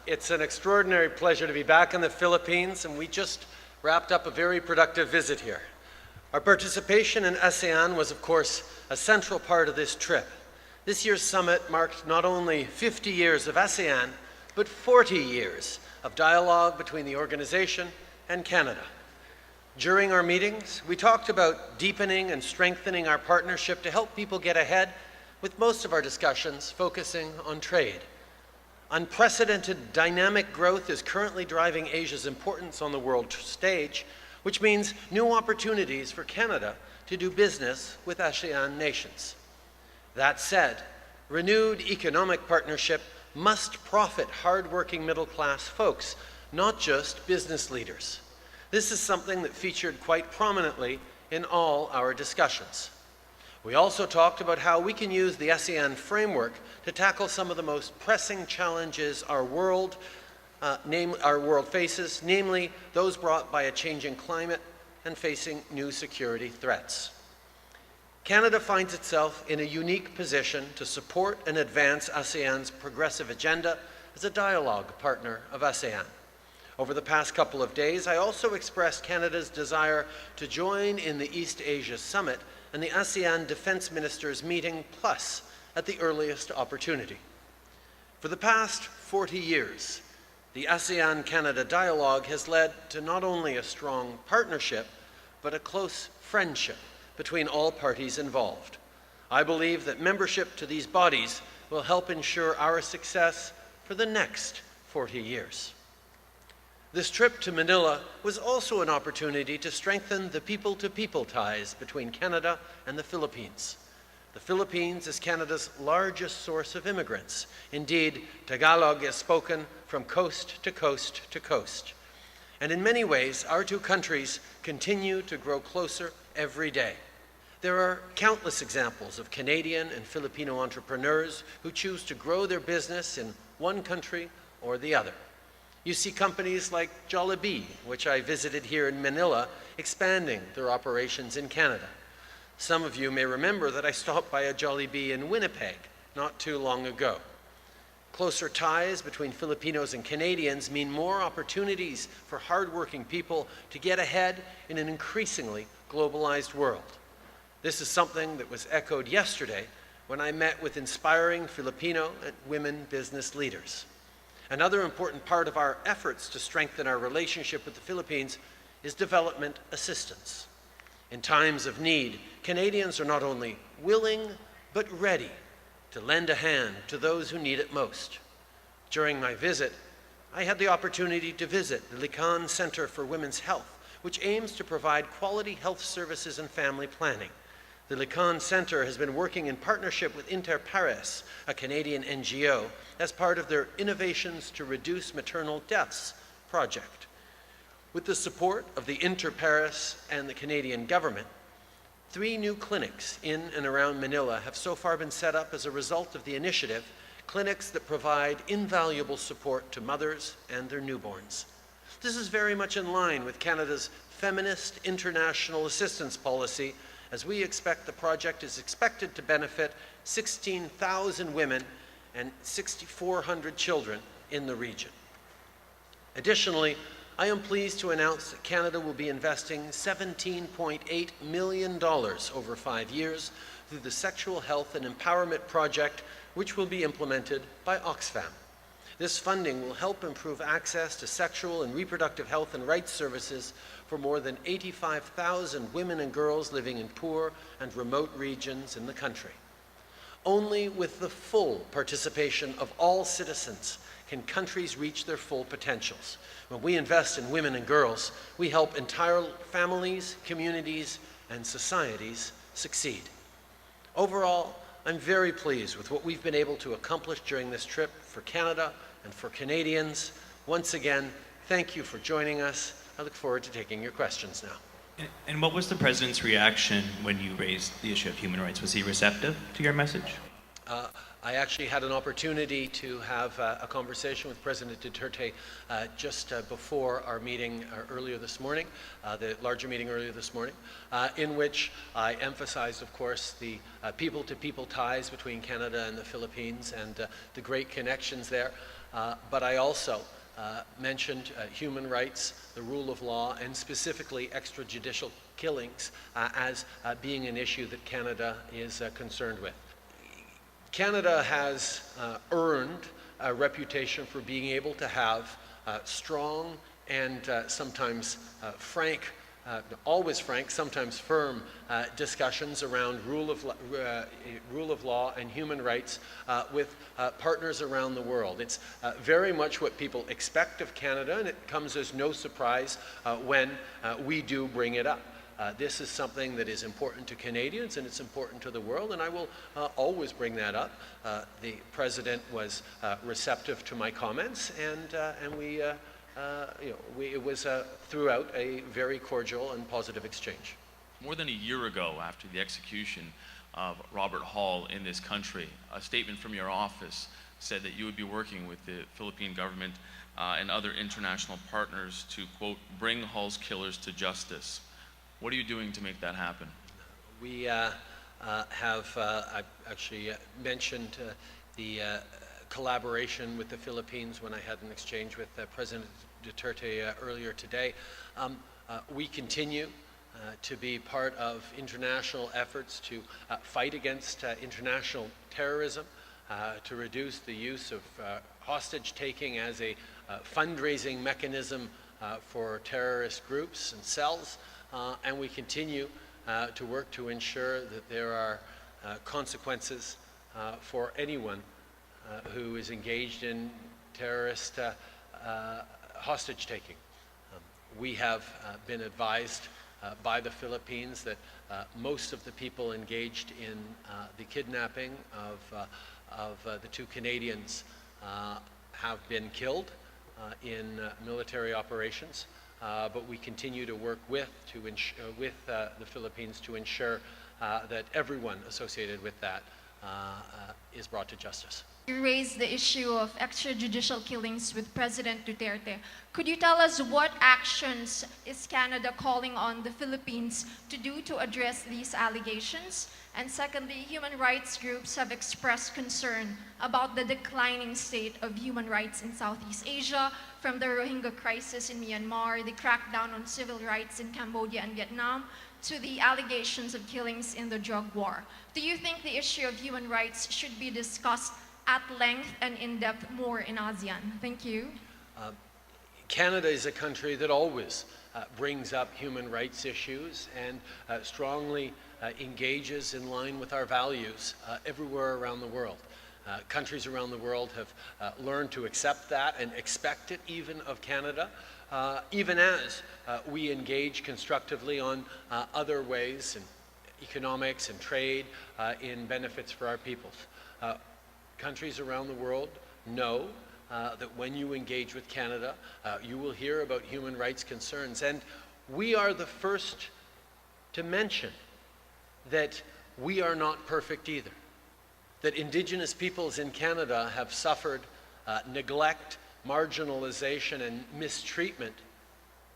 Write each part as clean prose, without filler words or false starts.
It's an extraordinary pleasure to be back in the Philippines, and we just wrapped up a very productive visit here. Our participation in ASEAN was, of course, a central part of this trip. This year's summit marked not only 50 years of ASEAN, but 40 years of dialogue between the organization and Canada. During our meetings, we talked about deepening and strengthening our partnership to help people get ahead, with most of our discussions focusing on trade. Unprecedented dynamic growth is currently driving Asia's importance on the world stage, which means new opportunities for Canada to do business with ASEAN nations. That said, renewed economic partnership must profit hard-working middle-class folks, not just business leaders. This is something that featured quite prominently in all our discussions. We also talked about how we can use the ASEAN framework to tackle some of the most pressing challenges our world faces, namely those brought by a changing climate and facing new security threats. Canada finds itself in a unique position to support and advance ASEAN's progressive agenda as a dialogue partner of ASEAN. Over the past couple of days, I also expressed Canada's desire to join in the East Asia Summit and the ASEAN Defense Ministers meeting plus at the earliest opportunity. For the past 40 years, the ASEAN-Canada dialogue has led to not only a strong partnership, but a close friendship between all parties involved. I believe that membership to these bodies will help ensure our success for the next 40 years. This trip to Manila was also an opportunity to strengthen the people-to-people ties between Canada and the Philippines. The Philippines is Canada's largest source of immigrants. Indeed, Tagalog is spoken from coast to coast to coast. And in many ways, our two countries continue to grow closer every day. There are countless examples of Canadian and Filipino entrepreneurs who choose to grow their business in one country or the other. You see companies like Jollibee, which I visited here in Manila, expanding their operations in Canada. Some of you may remember that I stopped by a Jollibee in Winnipeg not too long ago. Closer ties between Filipinos and Canadians mean more opportunities for hardworking people to get ahead in an increasingly globalized world. This is something that was echoed yesterday when I met with inspiring Filipino and women business leaders. Another important part of our efforts to strengthen our relationship with the Philippines is development assistance. In times of need, Canadians are not only willing, but ready to lend a hand to those who need it most. During my visit, I had the opportunity to visit the Lican Center for Women's Health, which aims to provide quality health services and family planning. The Lican Center has been working in partnership with Interpares, a Canadian NGO, as part of their Innovations to Reduce Maternal Deaths project. With the support of the Interpares and the Canadian government, 3 new clinics in and around Manila have so far been set up as a result of the initiative, clinics that provide invaluable support to mothers and their newborns. This is very much in line with Canada's feminist international assistance policy, as we expect the project is expected to benefit 16,000 women and 6,400 children in the region. Additionally, I am pleased to announce that Canada will be investing $17.8 million over 5 years through the Sexual Health and Empowerment Project, which will be implemented by Oxfam. This funding will help improve access to sexual and reproductive health and rights services for more than 85,000 women and girls living in poor and remote regions in the country. Only with the full participation of all citizens can countries reach their full potentials. When we invest in women and girls, we help entire families, communities, and societies succeed. Overall, I'm very pleased with what we've been able to accomplish during this trip for Canada and for Canadians. Once again, thank you for joining us. I look forward to taking your questions now. And what was the President's reaction when you raised the issue of human rights? Was he receptive to your message? I actually had an opportunity to have a conversation with President Duterte just before our meeting earlier this morning, the larger meeting earlier this morning, in which I emphasized, of course, the people-to-people ties between Canada and the Philippines and the great connections there. But I also mentioned human rights, the rule of law, and specifically extrajudicial killings as being an issue that Canada is concerned with. Canada has earned a reputation for being able to have strong and sometimes frank, always frank, sometimes firm discussions around rule of law and human rights with partners around the world. It's very much what people expect of Canada, and it comes as no surprise when we do bring it up. This is something that is important to Canadians and it's important to the world, and I will always bring that up. The President was receptive to my comments, and it was throughout a very cordial and positive exchange. More than a year ago, after the execution of Robert Hall in this country, a statement from your office said that you would be working with the Philippine government and other international partners to, quote, bring Hall's killers to justice. What are you doing to make that happen? We I actually mentioned the collaboration with the Philippines when I had an exchange with President Duterte earlier today. We continue to be part of international efforts to fight against international terrorism, to reduce the use of hostage-taking as a fundraising mechanism for terrorist groups and cells. And we continue to work to ensure that there are consequences for anyone who is engaged in terrorist hostage-taking. We have been advised by the Philippines that most of the people engaged in the kidnapping of the two Canadians have been killed in military operations. But we continue to work with the Philippines to ensure that everyone associated with that is brought to justice. You raised the issue of extrajudicial killings with President Duterte. Could you tell us what actions is Canada calling on the Philippines to do to address these allegations? And secondly, human rights groups have expressed concern about the declining state of human rights in Southeast Asia, from the Rohingya crisis in Myanmar, the crackdown on civil rights in Cambodia and Vietnam, to the allegations of killings in the drug war. Do you think the issue of human rights should be discussed at length and in depth more in ASEAN? Thank you. Canada is a country that always brings up human rights issues and strongly engages in line with our values everywhere around the world. Countries around the world have learned to accept that and expect it even of Canada, even as we engage constructively on other ways in economics and trade in benefits for our peoples. Countries around the world know that when you engage with Canada, you will hear about human rights concerns. And we are the first to mention that we are not perfect either. That Indigenous peoples in Canada have suffered neglect, marginalization, and mistreatment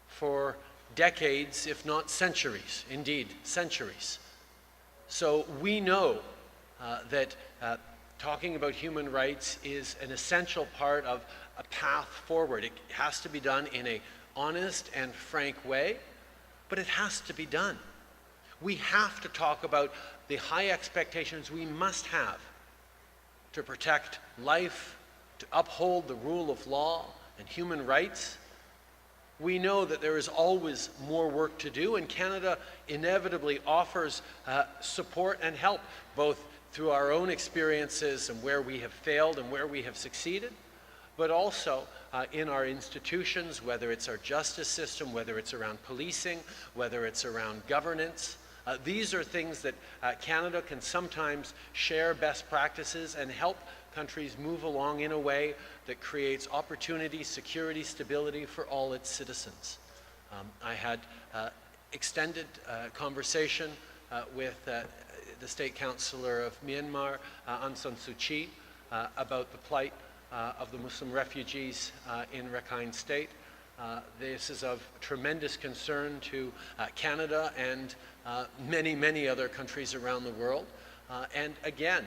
for decades, if not centuries, indeed centuries. So we know that talking about human rights is an essential part of a path forward. It has to be done in an honest and frank way, but it has to be done. We have to talk about the high expectations we must have to protect life, to uphold the rule of law and human rights. We know that there is always more work to do, and Canada inevitably offers support and help, both through our own experiences and where we have failed and where we have succeeded, but also in our institutions, whether it's our justice system, whether it's around policing, whether it's around governance. These are things that Canada can sometimes share best practices and help countries move along in a way that creates opportunity, security, stability for all its citizens. I had extended conversation with the State Councillor of Myanmar, Aung San Suu Kyi, about the plight of the Muslim refugees in Rakhine State. This is of tremendous concern to Canada and many, many other countries around the world. And again,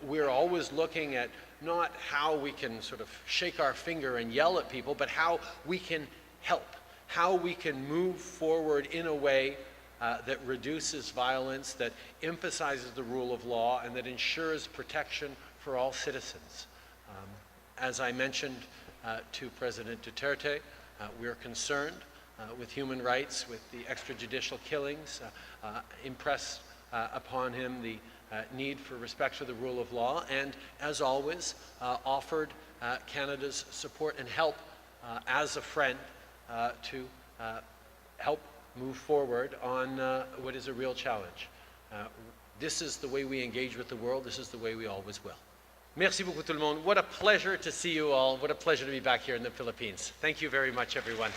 we're always looking at not how we can sort of shake our finger and yell at people, but how we can help, how we can move forward in a way that reduces violence, that emphasizes the rule of law, and that ensures protection for all citizens. As I mentioned to President Duterte, we are concerned with human rights, with the extrajudicial killings, impressed upon him the need for respect for the rule of law, and as always, offered Canada's support and help as a friend to help move forward on what is a real challenge. This is the way we engage with the world. This is the way we always will. Merci beaucoup tout le monde. What a pleasure to see you all. What a pleasure to be back here in the Philippines. Thank you very much, everyone.